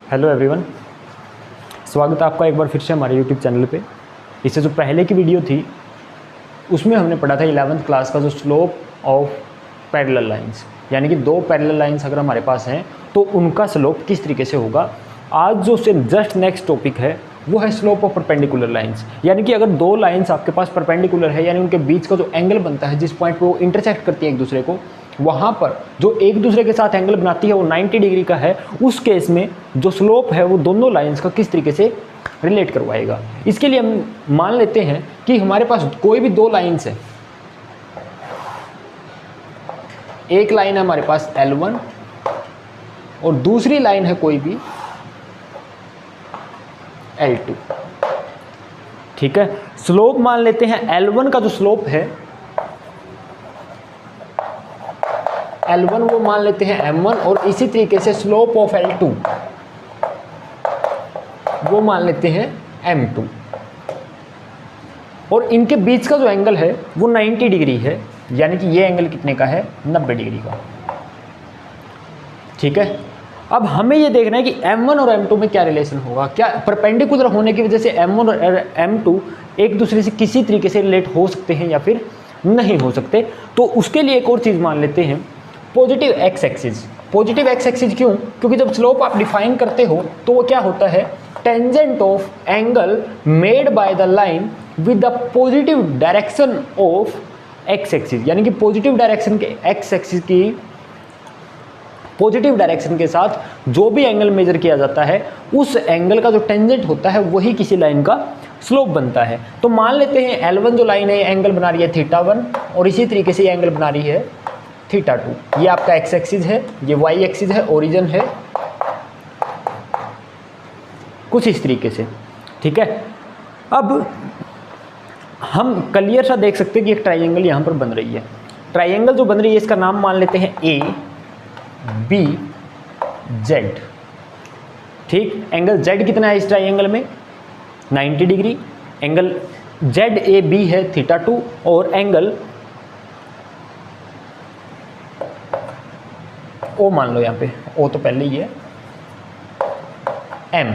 Hello everyone, स्वागत है आपका एक बार फिर से हमारे यूट्यूब चैनल पे। इससे जो पहले की वीडियो थी उसमें हमने पढ़ा था 11th क्लास का जो स्लोप ऑफ पैरेलल लाइंस, यानी कि दो पैरेलल लाइंस अगर हमारे पास हैं तो उनका स्लोप किस तरीके से होगा। आज जो उससे जस्ट नेक्स्ट टॉपिक है वो है स्लोप ऑफ परपेंडिकुलर लाइंस, यानी कि अगर दो लाइंस आपके पास परपेंडिकुलर है यानी उनके बीच का जो एंगल बनता है, जिस पॉइंट पे वो इंटरसेक्ट करती है एक दूसरे को, वहाँ पर जो एक दूसरे के साथ एंगल बनाती है वो 90 डिग्री का है। उस केस में जो स्लोप है वो दोनों लाइंस का किस तरीके से रिलेट करवाएगा। इसके लिए हम मान लेते हैं कि हमारे पास कोई भी दो लाइंस है। एक लाइन है हमारे पास L1 और दूसरी लाइन है कोई भी L2। ठीक है, स्लोप मान लेते हैं L1 का जो स्लोप है L1 वो मान लेते हैं M1, और इसी तरीके से स्लोप ऑफ L2 वो मान लेते हैं M2, और इनके बीच का जो एंगल है वो 90 डिग्री है, यानी कि ये एंगल कितने का है, 90 डिग्री का। ठीक है, अब हमें ये देखना है कि M1 और M2 में क्या रिलेशन होगा। क्या परपेंडिकुलर होने की वजह से M1 और M2 एक दूसरे से किसी तरीके से रिलेट हो सकते हैं या फिर नहीं हो सकते। तो उसके लिए एक और चीज़ मान लेते हैं, positive x axis. Positive x axis क्यों? क्योंकि जब स्लोप आप डिफाइन करते हो तो वो क्या होता है, tangent of angle made by the line with the positive direction of x axis, यानी कि पॉजिटिव डायरेक्शन के एक्स एक्सिस की पॉजिटिव डायरेक्शन के साथ जो भी एंगल मेजर किया जाता है उस एंगल का जो टेंजेंट होता है वही किसी लाइन का स्लोप बनता है। तो मान लेते हैं L1 जो लाइन है एंगल बना रही है θ1, और इसी तरीके से ये एंगल बना रही है θ2। ये आपका एक्स एक्सिस है, ये वाई एक्सिस है, ओरिजिन है, कुछ इस तरीके से। ठीक है, अब हम क्लियर सा देख सकते हैं कि एक ट्राइंगल यहाँ पर बन रही है। ट्राइंगल जो बन रही है इसका नाम मान लेते हैं A B Z। ठीक, एंगल Z कितना है इस ट्राइंगल में, 90 डिग्री। एंगल ZAB है θ2, और एंगल O मान लो, यहाँ पे O तो पहले ही है, M।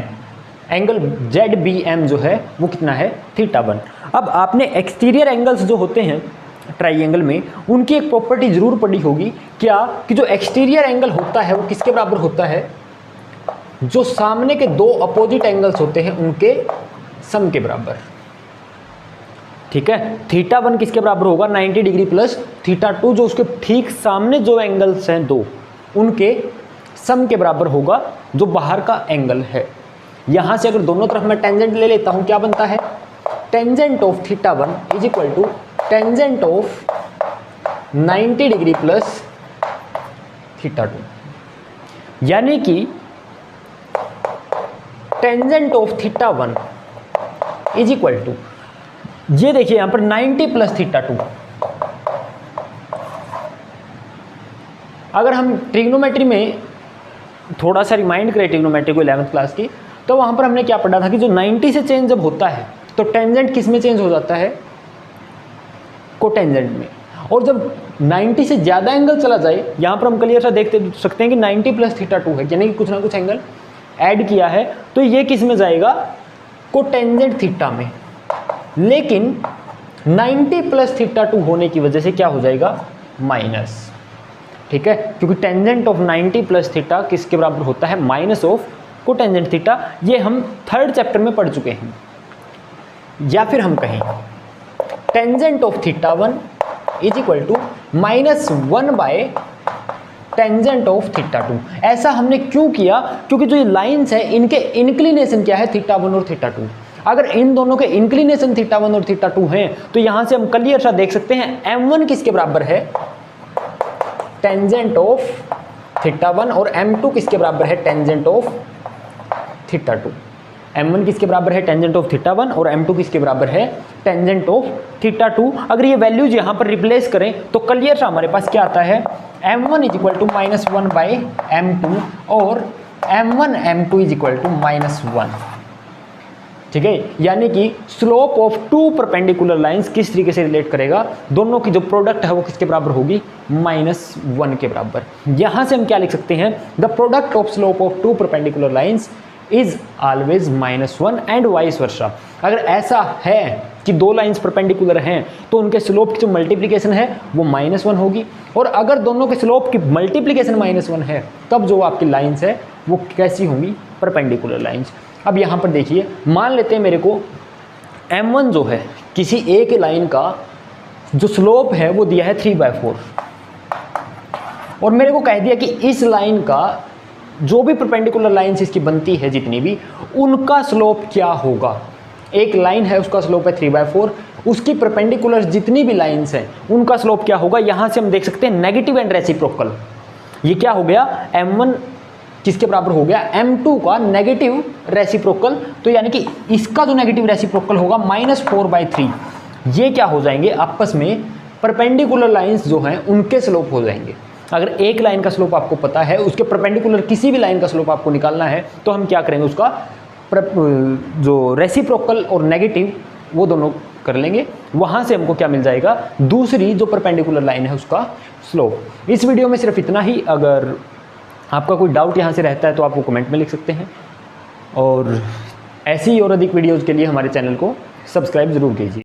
एंगल ZBM जो है वो कितना है, θ1। अब आपने एक्सटीरियर एंगल्स जो होते हैं ट्राइंगल में उनकी एक प्रॉपर्टी जरूर पढ़ी होगी, क्या कि जो एक्सटीरियर एंगल होता है वो किसके बराबर होता है, जो सामने के दो अपोजिट एंगल्स होते हैं उनके सम के बराबर। ठीक है, θ1 किसके बराबर होगा, 90 डिग्री प्लस θ2, जो उसके ठीक सामने जो एंगल्स हैं दो उनके सम के बराबर होगा, जो बाहर का एंगल है। यहां से अगर दोनों तरफ मैं टेंजेंट ले लेता हूं, क्या बनता है, tangent of θ1 is equal to tangent of 90 degree plus θ2, यानी कि tangent of θ1 is equal to, ये देखिए यहां पर 90 प्लस θ2। अगर हम ट्रिग्नोमेट्री में थोड़ा सा रिमाइंड करें ट्रिग्नोमेट्री को 11th क्लास की, तो वहाँ पर हमने क्या पढ़ा था कि जो 90 से चेंज जब होता है तो टेंजेंट किस में चेंज हो जाता है, कोटेंजेंट में। और जब 90 से ज़्यादा एंगल चला जाए, यहाँ पर हम क्लियर सा देखते सकते हैं कि 90 प्लस θ2 है, यानी कि कुछ ना कुछ एंगल ऐड किया है, तो ये किस में जाएगा, कोटेंजेंट थीटा में। लेकिन 90 प्लस θ2 होने की वजह से क्या हो जाएगा, माइनस। ठीक है, क्योंकि टेंजेंट ऑफ 90 प्लस थीटा किसके बराबर होता है, माइनस ऑफ कोटेंजेंट थीटा। ये हम 3rd चैप्टर में पढ़ चुके हैं। या फिर हम कहें tangent of θ1 is equal to -1 by tangent of θ2। ऐसा हमने क्यों किया, क्योंकि जो ये लाइंस है इनके इंक्लिनेशन क्या है, θ1 और θ2। अगर इन दोनों के इंक्लिनेशन θ1 और θ2 हैं तो यहां से हम क्लियर सा देख सकते हैं M1 किसके बराबर है, टेंजेंट ऑफ θ1, और M2 किसके बराबर है, टेंजेंट ऑफ θ2। M1 किसके बराबर है, टेंजेंट ऑफ θ1, और M2 किसके बराबर है, टेंजेंट ऑफ θ2। अगर ये वैल्यूज यहाँ पर रिप्लेस करें तो क्लियर सा हमारे पास क्या आता है, M1 is equal to -1 by M2, और M1 M2 is equal to -1। ठीक है, यानी कि slope of two perpendicular lines किस तरीके से रिलेट करेगा, दोनों की जो प्रोडक्ट है वो किसके बराबर होगी, -1 के बराबर। यहां से हम क्या लिख सकते हैं, the product of slope of two perpendicular lines is always -1 and vice versa. अगर ऐसा है कि दो लाइंस परपेंडिकुलर हैं तो उनके स्लोप की जो मल्टीप्लिकेशन है वो -1 होगी, और अगर दोनों के स्लोप की मल्टीप्लिकेशन -1 है तब जो आपकी लाइंस है वो कैसी होंगी, परपेंडिकुलर लाइंस। अब यहाँ पर देखिए, मान लेते हैं मेरे को m1 जो है किसी एक लाइन का जो स्लोप है वो दिया है 3/4, और मेरे को कह दिया कि इस लाइन का जो भी परपेंडिकुलर लाइंस इसकी बनती है जितनी भी, उनका स्लोप क्या होगा। एक लाइन है उसका स्लोप है 3/4, उसकी परपेंडिकुलर जितनी भी लाइंस हैं उनका स्लोप क्या होगा। यहाँ से हम देख सकते हैं नेगेटिव एंड रेसिप्रोकल, ये क्या हो गया, m1 किसके बराबर हो गया, m2 का नेगेटिव रेसिप्रोकल, तो यानी कि इसका जो नेगेटिव रेसिप्रोकल होगा -4/3, ये क्या हो जाएंगे आपस में, परपेंडिकुलर लाइंस जो हैं उनके स्लोप हो जाएंगे। अगर एक लाइन का स्लोप आपको पता है, उसके परपेंडिकुलर किसी भी लाइन का स्लोप आपको निकालना है, तो हम क्या करेंगे, उसका जो रेसिप्रोकल और नेगेटिव वो दोनों कर लेंगे, वहां से हमको क्या मिल जाएगा, दूसरी जो परपेंडिकुलर लाइन है उसका स्लोप। इस वीडियो में सिर्फ इतना ही। अगर आपका कोई डाउट यहाँ से रहता है तो आप वो कमेंट में लिख सकते हैं, और ऐसी और अधिक वीडियोज़ के लिए हमारे चैनल को सब्सक्राइब ज़रूर कीजिए।